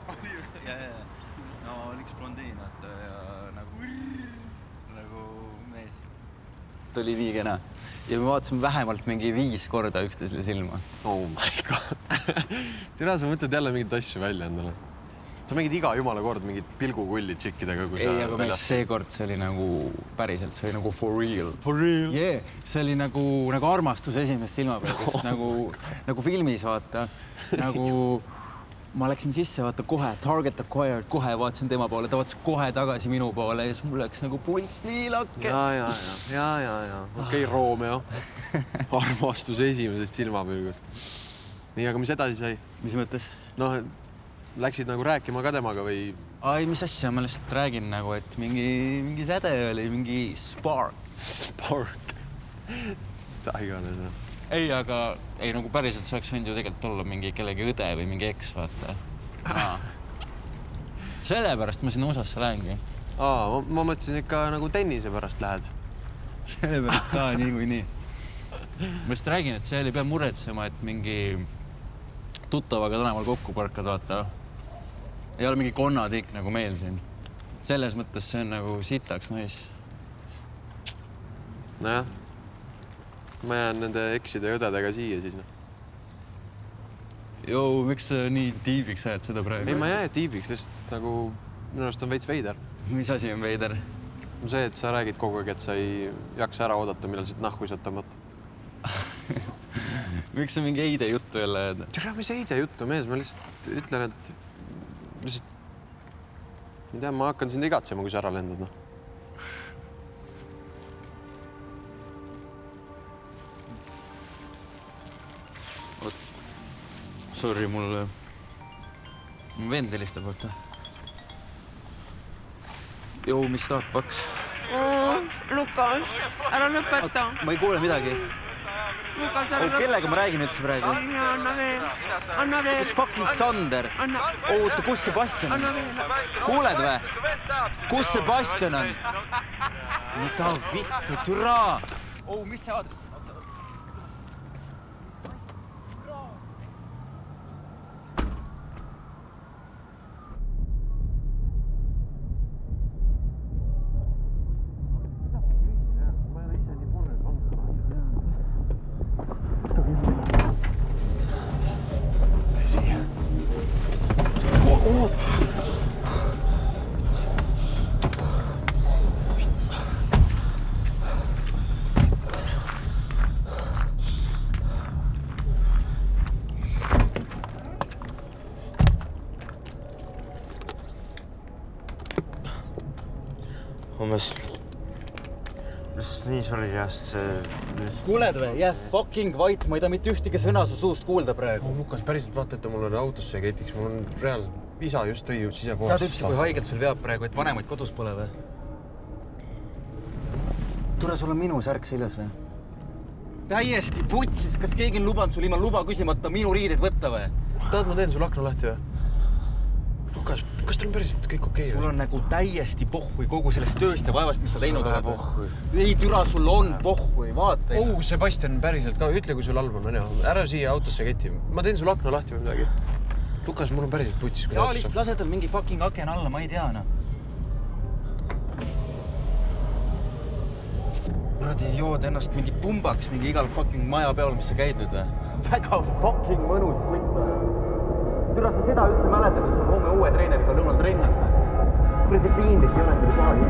No oli üks blondiin, vaata, ja nagu mees. Ta oli nii kena. Ja me vaatasime vähemalt mingi 5 korda üksteisele silma. Oh my god. Tina, sa mõtled jälle mingit asju välja endale. Sa mängid iga jumala kord mingid pilgukulli tšikkidega, kui ei, aga mees, seekord see oli nagu päriselt, see oli nagu for real. For real? Yeah, see oli nagu armastus esimest silma peal, nagu filmis, vaata. Nagu ma läksin sisse, vaata kohe, target acquired, kohe vaatasin tema poole, ta vaatas kohe tagasi minu poole ja siis mul läks nagu pulss nii lakke. Ja. Okei, Romeo. Armastus esimesest silmapilgust. Nii, aga mis edasi sai? Mis mõttes? Noh, läksid nagu rääkima ka temaga või? Ai, mis asja, ma lihtsalt räägin nagu, et mingi säde oli, mingi spark. Spark. Seda iganes. Ei, aga ei, nagu päriselt see oleks võinud ju tegelikult olla mingi kellegi õde või mingi eks, vaata. Sellepärast ma sinna USA-sse lähengi. Ma mõtlesin ikka nagu tennise pärast lähed. Sellepärast ka nii kui nii. Ma just räägin, et see ei pea muretsema, et mingi tuttavaga tänaval kokku parkad, vaata. Ei ole mingi konnatik nagu meil siin. Selles mõttes see on nagu sitaks nais. Nojah. Ma jään nende ekside ja õdedega siia siis. Joo, miks sa nii tiibiks ajad seda praegu? Ei, ma jää tiibiks, lihtsalt nagu minu arust on veits veider. Mis asi on veider? See, et sa räägid kogu aeg, et sa ei jaksa ära oodata, millal siit nahku saad tõmmata. Miks sa mingi eide juttu jälle jääd? Tere, mis eide juttu, mees? Ma lihtsalt ütlen, et ma tean, ma hakkan sind igatsema, kui sa ära lendad. Sorry, mul vend helistab, vaata. Joo, mis tahad, paks? Lukas, ära lõpeta. Ma ei kuule midagi. Lukas, ära lõpeta. Kellega ma räägin üldse praegu? Anna veel. Mis fucking Sander? Oota, kus Sebastian on? Anna veel. Kuuled või? Kus Sebastian on? Mida vittu, türa! Mis see aadres? Mis nii suri jääst see... Kuuled või? Jää fucking vait, ma ei tea mitte ühtegi sõna su suust kuulda praegu. Lukas, päriselt vaata, et mul on autosse ketiks. Mul on reaalselt isa just tõi sisepoolest. Tead üldse, kui haigelt sul veab praegu, et vanemaid kodus pole või? Tule, sul on minu särk seljas või? Täiesti putsis, kas keegi on lubanud sul ilma luba küsimata minu riideid võtta või? Tahad, ma teen sul akna lahti või? Lukas, kas teil on päriselt kõik okei? Sul on nagu täiesti pohhui kogu sellest tööst ja vaevast, mis sa teinud oled. Ei, türa, sul on pohhui, vaata. Sebastian, päriselt ka. Ütle, kui sul halb on. Ära siia autosse keti. Ma teen sul akna lahti või midagi. Lukas, mul on päriselt putsis. Jaa, lihtsalt lased on mingi fucking aken alla, ma ei tea, Kuradi jood ennast mingi pumbaks mingi igal fucking maja peal, mis sa käid nüüd või? Väga fucking mõnus võtta. Türa, sa seda üldse mäletad, et sa homme uue treeneriga lõunal trennad. Kuradi piinlik ei ole küll paari.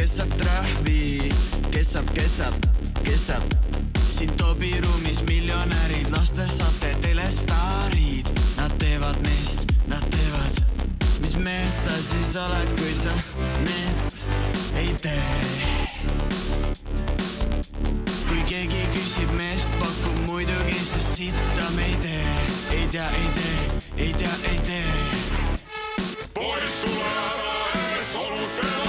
kes saab trahvi, kes saab siin Tobi ruumis miljonärid, laste saate telestaarid. Nad teevad meest, mis mees sa siis oled, kui sa meest ei tee. Kui keegi küsib meest, pakub muidugi see sitta me ei tee. Ei tee. Poiss tule ära ees, olnud teha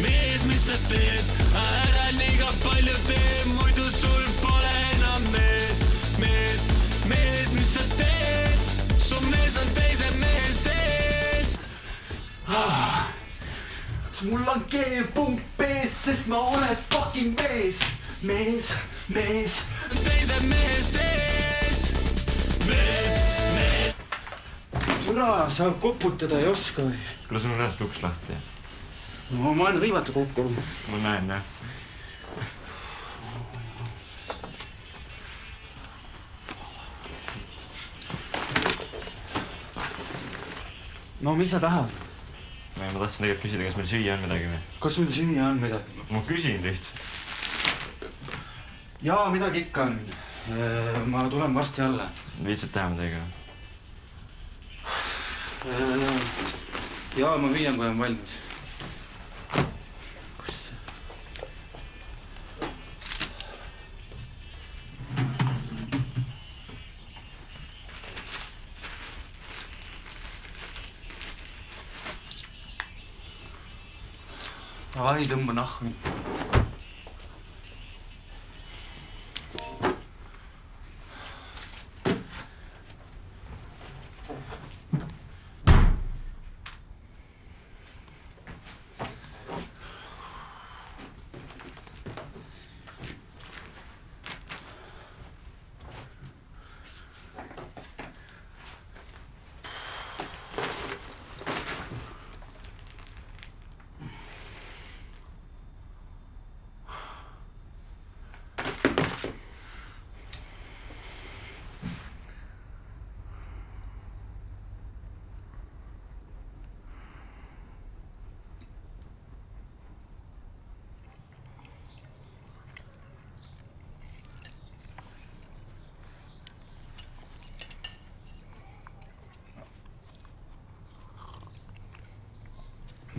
mees, mis sa teed, ära liiga palju tee, muidu sul pole enam mees, mis sa teed, su mees on teise mehe sees. Mul on G-punkt pees, sest ma olen fucking mees. Teise mehe sees, mees. Ura, sa koputada ei oska või? Kuule, sul on reast uks lahti. No, ma olen hõivata kokku. Ma näen, jah. No, mis sa tahad? Ma tahtsin tegelikult küsida, kas meil süüa on midagi või? Kas meil süüa on midagi? Ma küsin lihtsalt. Jaa, midagi ikka on. Ma tulen varsti alla. Viitsid teha midagi või? Jaa, ma viian, kui on valmis. Davai, tõmba nahku.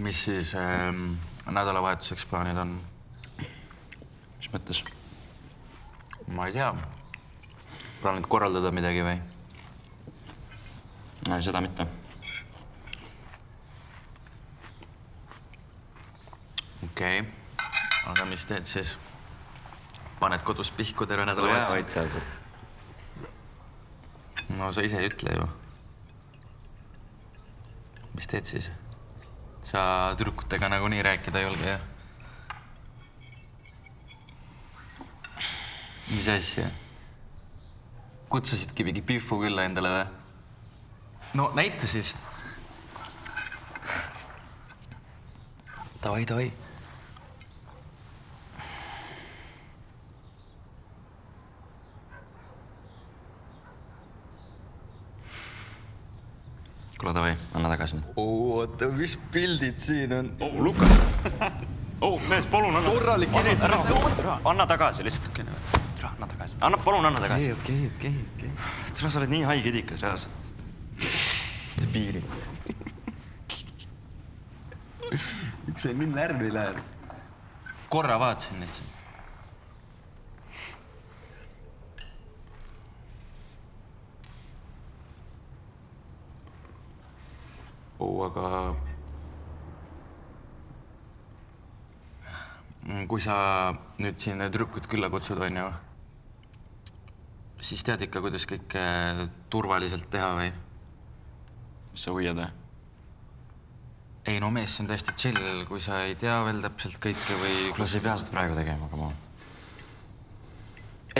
Mis siis nädalavahetuseks plaanid on? Mis mõttes? Ma ei tea. Plaanid korraldada midagi või? Ei, seda mitte. Okei. Aga mis teed siis? Paned kodus pihku terve nädalavahetuseks? Vaid tead. No sa ise ei ütle ju. Mis teed siis? Sa tüdrukutega nagu nii rääkida ei julge, jah? Mis asja? Kutsusidki mingi pihvu külla endale või? No näita siis. Davai. Kuule, davai, anna tagasi. Oota, mis pildid siin on? Lukas! Mees, palun anna. Korralik Anna tagasi, lihtsalt. Anna tagasi. Palun anna tagasi. Okei. Tere, sa oled nii haige idikas, reaalselt. Debiili. Miks ei mind närvi läheb? Korra vaatasin neid siin. Aga kui sa nüüd siin tüdrukut külla kutsud, on ju, siis tead ikka, kuidas kõike turvaliselt teha või? Mis sa hoiad või? Ei no mees, see on täiesti chill, kui sa ei tea veel täpselt kõike või... Kuule, sa ei pea seda praegu tegema, aga ma...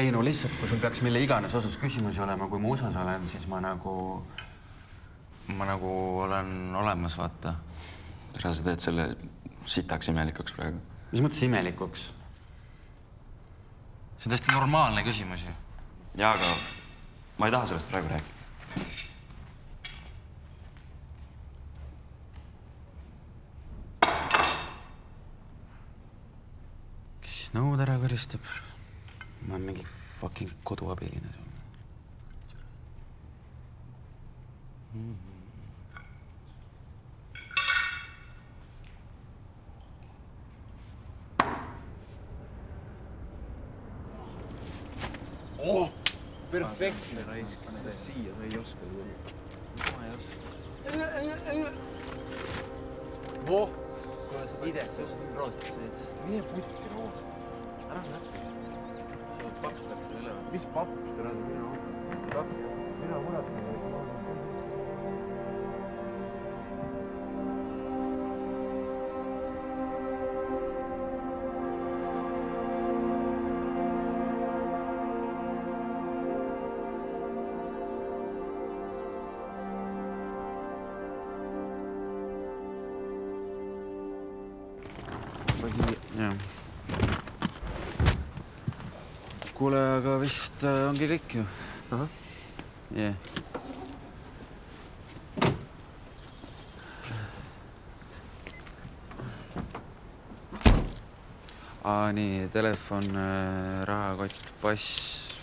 Ei no lihtsalt, kui sul peaks mille iganes osas küsimusi olema, kui ma USA-s olen, siis ma nagu olen olemas, vaata. Tere, sa teed selle sitaks imelikuks praegu. Mis mõttes imelikuks? See on täiesti normaalne küsimus ju. Jaa, aga ma ei taha sellest praegu rääkida. helistab. Ma olen mingi fucking koduabiline sul. Oh! Perfektne raisk. Siia sa ei oska tulla. Ma ei oska. Voh! Kuule, sa idekas roostasid. Mine putsi roost. Ära näppi. Sa papp läks üle. Mis papp? Tere, mina muret. Jah. Kuule, aga vist ongi kõik ju. Ahah. Jah. Nii, telefon, rahakott, pass,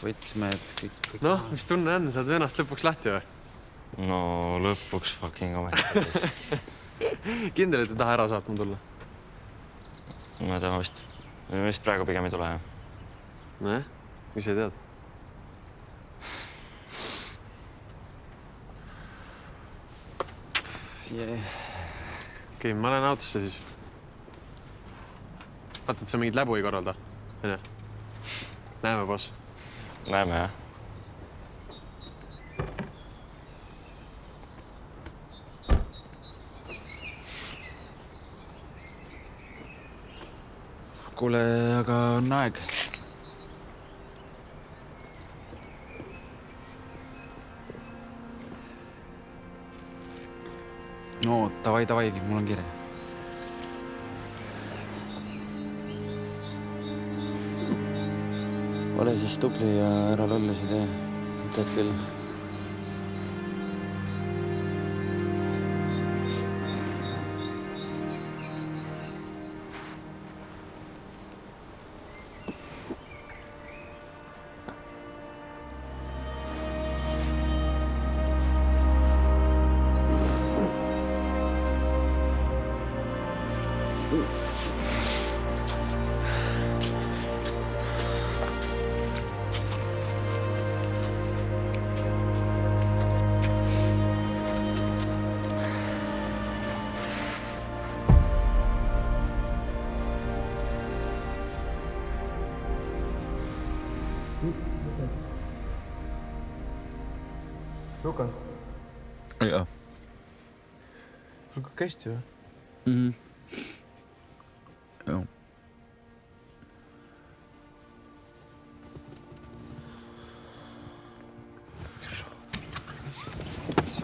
võtmed, kõik. Noh, mis tunne on? Saad venast lõpuks lahti või? No lõpuks fucking ometi. Kindel, et ei taha ära saatma tulla? Ma tean vist praegu pigem ei tule, jah. Nojah, mis sa tead? Okei, ma lähen autosse siis. Vaata, et sa mingit läbu ei korralda. Näeme, boss. Näeme, jah. Kuule, aga on aeg. No, davai, mul on kiire. Ole siis tubli ja ära lollusi tee. Tead küll. Lukas, Jaa. on kõik hästi või? Joo.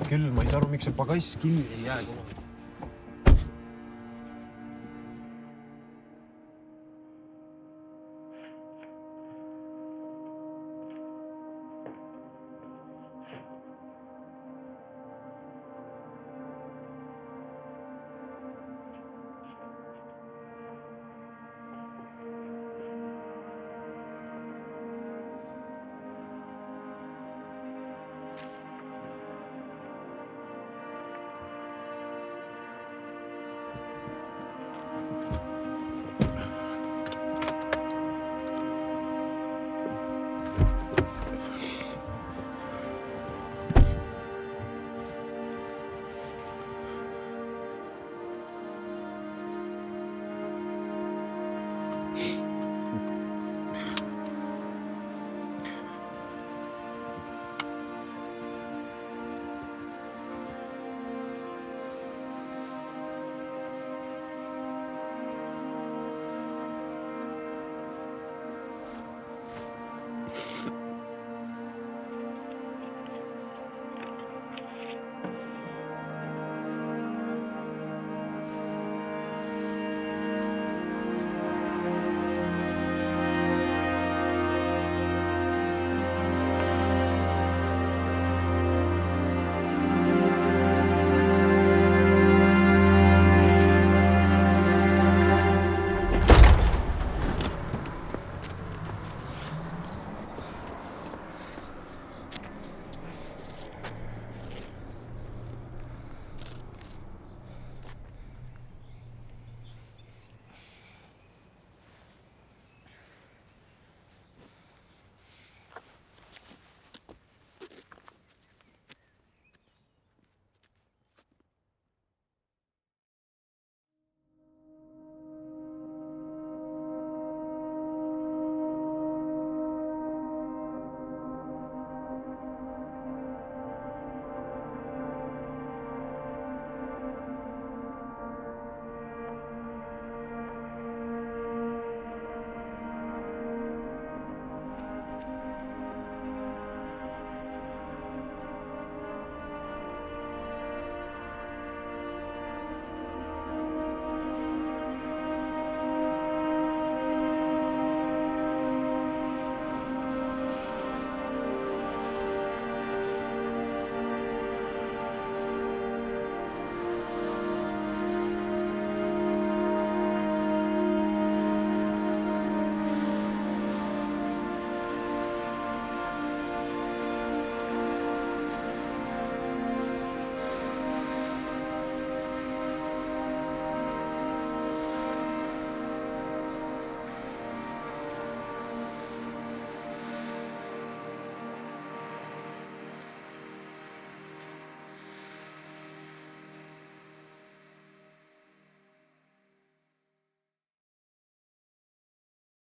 Küll, ma ei saa aru, miks see pagass kinni ei jää.